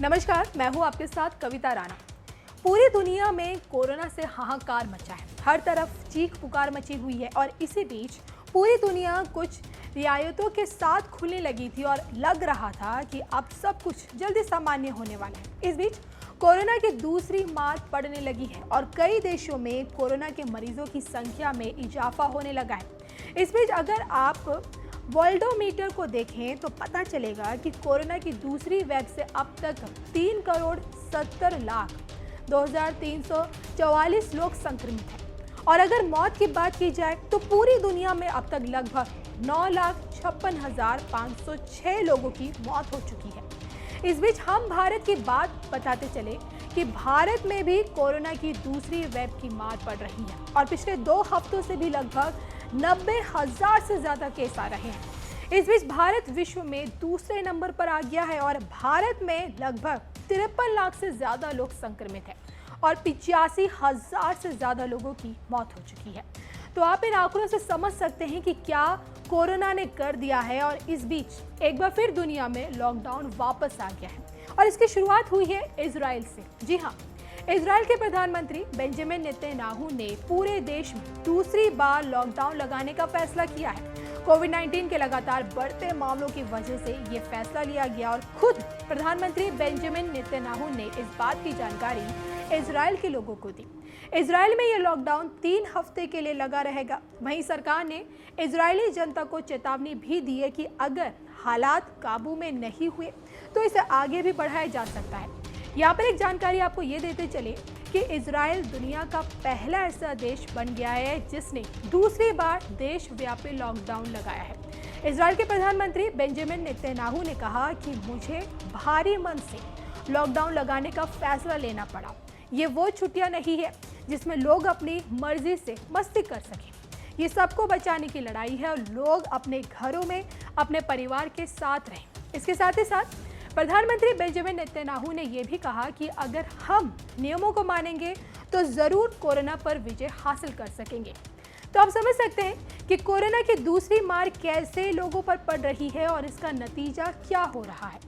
नमस्कार, मैं हूं आपके साथ कविता राणा। पूरी दुनिया में कोरोना से हाहाकार मचा है। हर तरफ चीख पुकार मची हुई है और इसी बीच पूरी दुनिया कुछ रियायतों के साथ खुलने लगी थी और लग रहा था कि अब सब कुछ जल्दी सामान्य होने वाला है। इस बीच कोरोना की दूसरी मार पड़ने लगी है और कई देशों में कोरोना के मरीजों की संख्या में इजाफा होने लगा है। इस बीच अगर आप वर्ल्डोमीटर को देखें तो पता चलेगा कि कोरोना की दूसरी वेव से अब तक 3,70,02,344 लोग संक्रमित हैं और अगर मौत की बात की जाए तो पूरी दुनिया में अब तक लगभग 9,56,506 लोगों की मौत हो चुकी है। इस बीच हम भारत की बात बताते चले कि भारत में भी कोरोना की दूसरी वेव की मार पड़ रही है और पिछले 2 हफ्तों से भी लगभग 90,000 से ज्यादा केस आ रहे हैं। इस बीच भारत विश्व में दूसरे नंबर पर आ गया है और भारत में लगभग 53 लाख से ज्यादा लोग संक्रमित हैं और 85,000 से ज्यादा लोगों की मौत हो चुकी है। तो आप इन आंकड़ों से समझ सकते हैं कि क्या कोरोना ने कर दिया है और इस बीच एक बार फिर दुनिया में लॉकडाउन वापस आ गया है और इसकी शुरुआत हुई है इजराइल से। जी हाँ, इजराइल के प्रधानमंत्री बेंजामिन नेतन्याहू ने पूरे देश में दूसरी बार लॉकडाउन लगाने का फैसला किया है। कोविड-19 के लगातार बढ़ते मामलों की वजह से ये फैसला लिया गया और खुद प्रधानमंत्री बेंजामिन नेतन्याहू ने इस बात की जानकारी इजराइल के लोगों को दी। इजराइल में ये लॉकडाउन 3 हफ्ते के लिए लगा रहेगा। वहीं सरकार ने इजरायली जनता को चेतावनी भी दी है कि अगर हालात काबू में नहीं हुए तो इसे आगे भी बढ़ाया जा सकता है। यहाँ पर एक जानकारी आपको ये देते चले कि इजराइल दुनिया का पहला ऐसा देश बन गया है जिसने दूसरी बार देशव्यापी लॉकडाउन लगाया है। इजराइल के प्रधानमंत्री बेंजामिन नेतन्याहू ने कहा कि मुझे भारी मन से लॉकडाउन लगाने का फैसला लेना पड़ा। ये वो छुट्टियां नहीं है जिसमें लोग अपनी मर्जी से मस्ती कर सकें। ये सबको बचाने की लड़ाई है और लोग अपने घरों में अपने परिवार के साथ रहें। इसके साथ ही साथ प्रधानमंत्री बेंजामिन नेतन्याहू ने यह भी कहा कि अगर हम नियमों को मानेंगे तो जरूर कोरोना पर विजय हासिल कर सकेंगे। तो आप समझ सकते हैं कि कोरोना की दूसरी मार कैसे लोगों पर पड़ रही है और इसका नतीजा क्या हो रहा है।